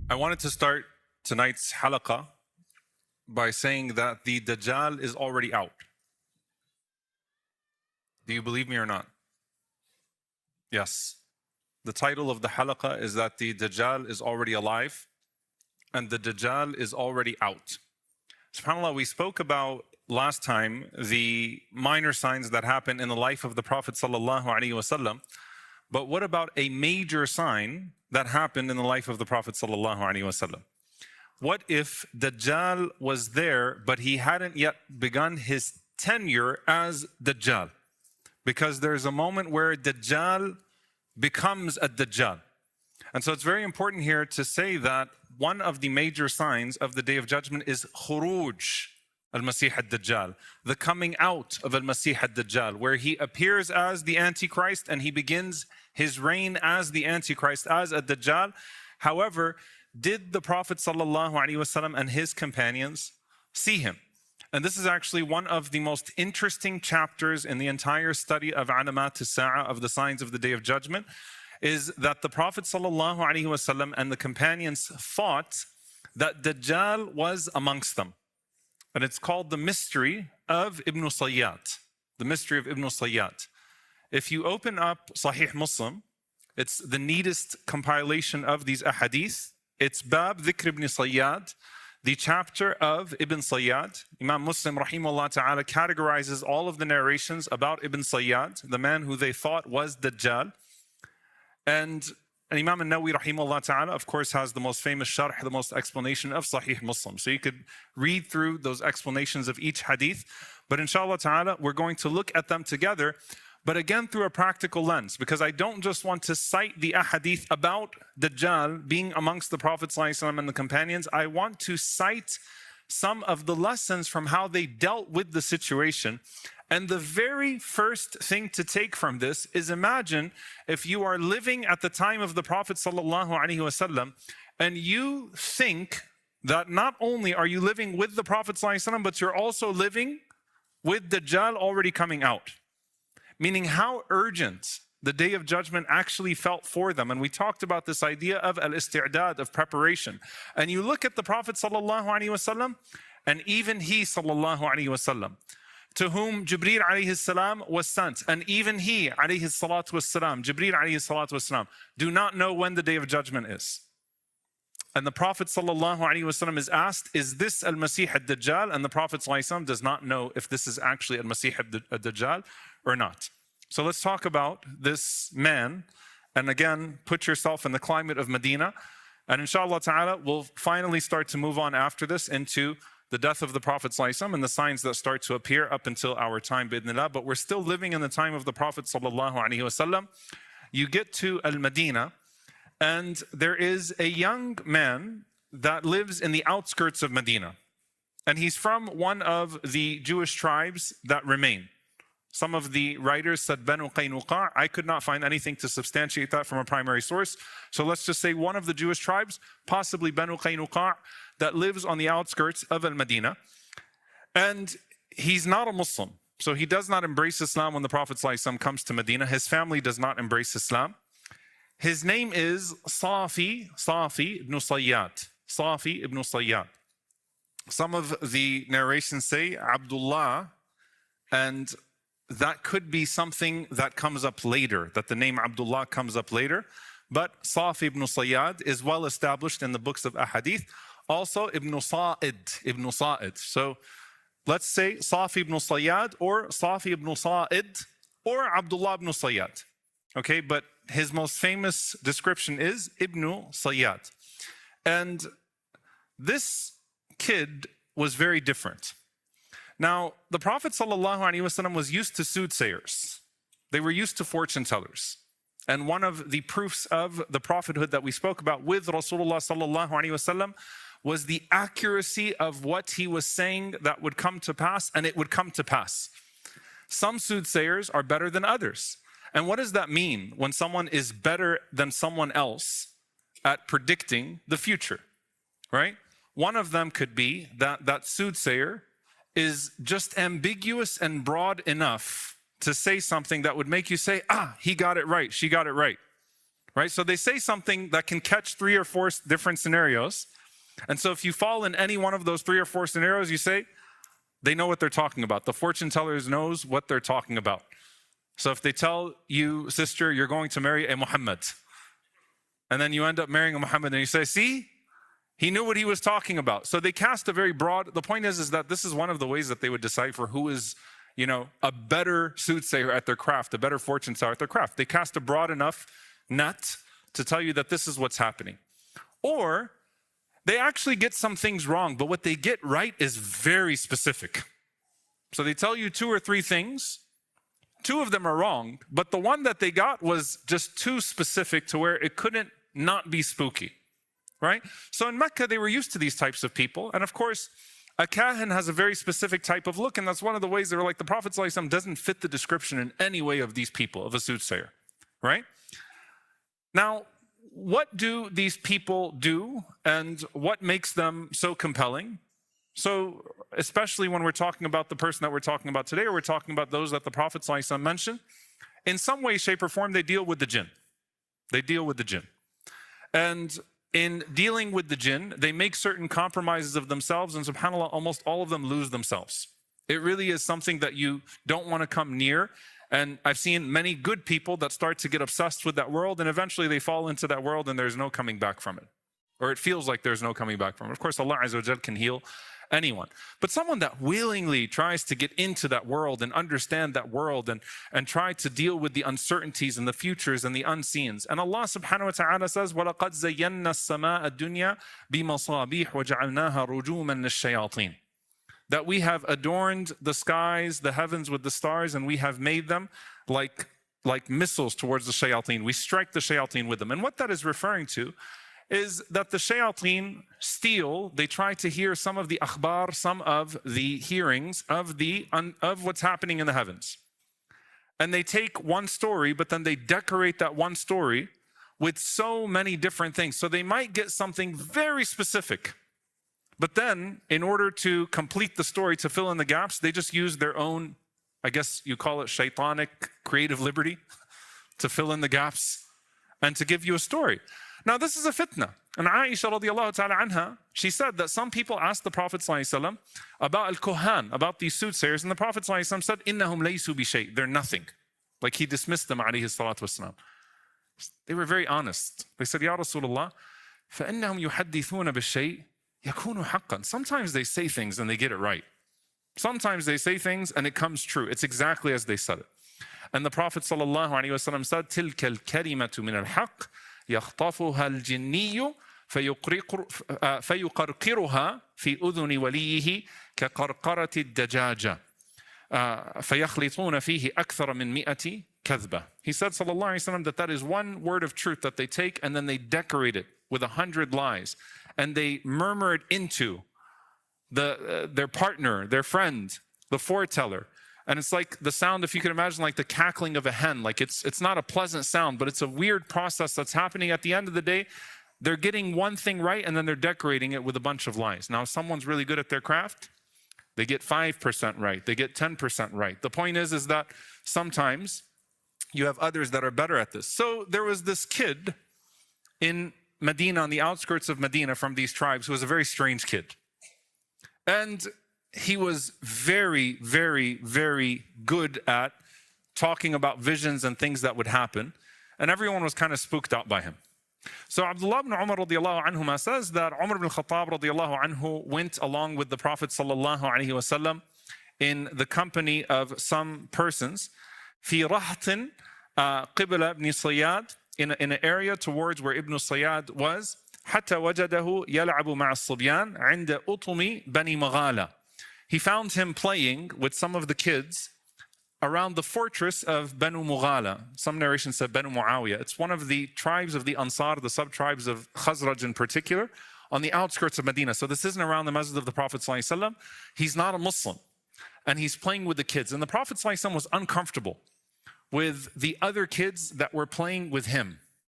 I wanted to start tonight's halaqah by saying that the Dajjal is already out. Do you believe me or not? Yes. The title of the halaqah is that the Dajjal is already alive and the Dajjal is already out. SubhanAllah, we spoke about last time the minor signs that happen in the life of the Prophet ﷺ, but what about a major sign that happened in the life of the Prophet ﷺ? What if Dajjal was there, but he hadn't yet begun his tenure as Dajjal? Because there's a moment where Dajjal becomes a Dajjal. And so it's very important here to say that one of the major signs of the Day of Judgment is khuruj Al-Masih Dajjal, the coming out of Al-Masih Dajjal, where he appears as the Antichrist and he begins his reign as the Antichrist, as a Dajjal. However, did the Prophet ﷺ and his companions see him? And this is actually one of the most interesting chapters in the entire study of alamat as-sa'a, of the signs of the Day of Judgment, is that the Prophet ﷺ and the companions thought that Dajjal was amongst them. And it's called the mystery of Ibn Sayyad. The mystery of Ibn Sayyad. If you open up Sahih Muslim, it's the neatest compilation of these ahadith. It's Bab Dhikr Ibn Sayyad, the chapter of Ibn Sayyad. Imam Muslim rahimahullah ta'ala categorizes all of the narrations about Ibn Sayyad, the man who they thought was Dajjal. And Imam al-Nawawi rahimahullah ta'ala, of course, has the most famous sharh, the most explanation of Sahih Muslim. So you could read through those explanations of each hadith. But inshallah ta'ala, we're going to look at them together, but again through a practical lens, because I don't just want to cite the ahadith about Dajjal being amongst the Prophet ﷺ and the companions. I want to cite some of the lessons from how they dealt with the situation. And the very first thing to take from this is, imagine if you are living at the time of the Prophet ﷺ and you think that not only are you living with the Prophet ﷺ, but you're also living with Dajjal already coming out. Meaning how urgent the Day of Judgment actually felt for them. And we talked about this idea of al-isti'dad, of preparation. And you look at the Prophet ﷺ, and even he ﷺ, to whom Jibreel alayhi salam was sent, and even he alayhi salatu was salam, Jibreel alayhi salatu was salam, do not know when the Day of Judgment is. And the Prophet ﷺ is asked, is this Al-Masih Dajjal? And the Prophet ﷺ does not know if this is actually Al-Masih Dajjal or not. So let's talk about this man. And again, put yourself in the climate of Medina. And inshallah ta'ala, we'll finally start to move on after this into the death of the Prophet ﷺ and the signs that start to appear up until our time, bi'idhnillah. But we're still living in the time of the Prophet ﷺ. You get to Al-Madinah, and there is a young man that lives in the outskirts of Medina. And he's from one of the Jewish tribes that remain. Some of the writers said Banu Qaynuqa'. I could not find anything to substantiate that from a primary source. So let's just say one of the Jewish tribes, possibly Banu Qaynuqa', that lives on the outskirts of Al-Madinah. And he's not a Muslim. So he does not embrace Islam when the Prophet ﷺ comes to Medina. His family does not embrace Islam. His name is Safi Ibn Sayyad. Safi Ibn Sayyad. Some of the narrations say Abdullah, and that could be something that comes up later, that the name Abdullah comes up later. But Safi Ibn Sayyad is well established in the books of ahadith. Also Ibn Sa'id. So let's say Safi Ibn Sayyad or Safi Ibn Sa'id or Abdullah Ibn Sayyad. Okay, but his most famous description is Ibn Sayyad. And this kid was very different. Now, the Prophet ﷺ was used to soothsayers. They were used to fortune tellers. And one of the proofs of the prophethood that we spoke about with Rasulullah ﷺ was the accuracy of what he was saying that would come to pass, and it would come to pass. Some soothsayers are better than others. And what does that mean when someone is better than someone else at predicting the future, right? One of them could be that soothsayer is just ambiguous and broad enough to say something that would make you say, he got it right, she got it right, right? So they say something that can catch 3 or 4 different scenarios. And so if you fall in any one of those 3 or 4 scenarios, you say, they know what they're talking about. The fortune tellers knows what they're talking about. So if they tell you, sister, you're going to marry a Muhammad, and then you end up marrying a Muhammad, and you say, see, he knew what he was talking about. So they cast a very broad, the point is that this is one of the ways that they would decipher who is, a better soothsayer at their craft, a better fortune teller at their craft. They cast a broad enough net to tell you that this is what's happening. Or they actually get some things wrong, but what they get right is very specific. So they tell you 2 or 3 things, 2 of them are wrong, but the one that they got was just too specific to where it couldn't not be spooky, right? So in Mecca, they were used to these types of people. And of course, a kahin has a very specific type of look, and that's one of the ways they were like, the Prophet ﷺ doesn't fit the description in any way of these people, of a soothsayer, right? Now, what do these people do, and what makes them so compelling? So, especially when we're talking about the person that we're talking about today, or we're talking about those that the Prophet ﷺ mentioned, in some way, shape, or form, they deal with the jinn. They deal with the jinn. And in dealing with the jinn, they make certain compromises of themselves, and subhanAllah, almost all of them lose themselves. It really is something that you don't want to come near. And I've seen many good people that start to get obsessed with that world, and eventually they fall into that world and there's no coming back from it. Or it feels like there's no coming back from it. Of course, Allah Azza wa Jal can heal anyone. But someone that willingly tries to get into that world and understand that world and try to deal with the uncertainties and the futures and the unseens. And Allah subhanahu wa ta'ala says, وَلَقَدْ زَيَّنَّا السَّمَاءَ الدُّنْيَا بِمَصَابِيحْ وَجَعَلْنَاهَا رُجُومًا لِلشَّيَاطِينَ. That we have adorned the skies, the heavens with the stars, and we have made them like missiles towards the shayateen. We strike the shayateen with them. And what that is referring to is that the shayateen steal, they try to hear some of the akhbar, some of the hearings of what's happening in the heavens. And they take one story, but then they decorate that one story with so many different things. So they might get something very specific. But then, in order to complete the story, to fill in the gaps, they just use their own, I guess you call it shaitanic creative liberty, to fill in the gaps and to give you a story. Now, this is a fitna. And Aisha radiallahu ta'ala anha, she said that some people asked the Prophet ﷺ about al-Kuhan, about these soothsayers, and the Prophet ﷺ said, إِنَّهُمْ لَيْسُوا بِشَيْءٍ. They're nothing. Like he dismissed them, alayhi salatu wasalam. They were very honest. They said, Ya Rasulullah, فَإِنَّهُمْ يُحَدِّثُونَ بِالشَّيْءٍ يَكُونُ حَقًّا. Sometimes they say things and they get it right. Sometimes they say things and it comes true. It's exactly as they said it. And the Prophet ﷺ said, تِلْكَ الْكَلِمَةُ مِنَ الْحَقِّ يَخْطَفُهَا الْجِنِّيُّ فَيُقَرْقِرُهَا فِي أُذُنِ وَلِيِّهِ كَقَرْقَرَةِ الدَّجَاجَةِ فَيَخْلِطُونَ فِيهِ أَكْثَرَ مِنْ مِئَةِ كَذْبَةٍ. He said, sallallahu alayhi wa sallam, that is one word of truth that they take and then they decorate it with 100 lies. And they murmur it into their partner, their friend, the foreteller. And it's like the sound, if you can imagine, like the cackling of a hen. Like it's not a pleasant sound, but it's a weird process that's happening. At the end of the day, they're getting one thing right and then they're decorating it with a bunch of lies. Now, if someone's really good at their craft, they get 5% right, they get 10% right. The point is that sometimes you have others that are better at this. So there was this kid in Medina, on the outskirts of Medina, from these tribes, who was a very strange kid. And he was very, very, very good at talking about visions and things that would happen. And everyone was kind of spooked out by him. So Abdullah ibn Umar radiallahu anhuma says that Umar ibn Khattab radiallahu anhu went along with the Prophet sallallahu alaihi wasallam in the company of some persons في رهط قبل ابن صياد, in an area towards where Ibn Sayyad was, حتى وجده يلعب مع الصبيان عند أطم بني مغالة. He found him playing with some of the kids around the fortress of Banu Mughala. Some narrations said Banu Muawiyah. It's one of the tribes of the Ansar, the sub-tribes of Khazraj in particular, on the outskirts of Medina. So this isn't around the masjid of the Prophet ﷺ. He's not a Muslim. And he's playing with the kids. And the Prophet ﷺ was uncomfortable with the other kids that were playing with him.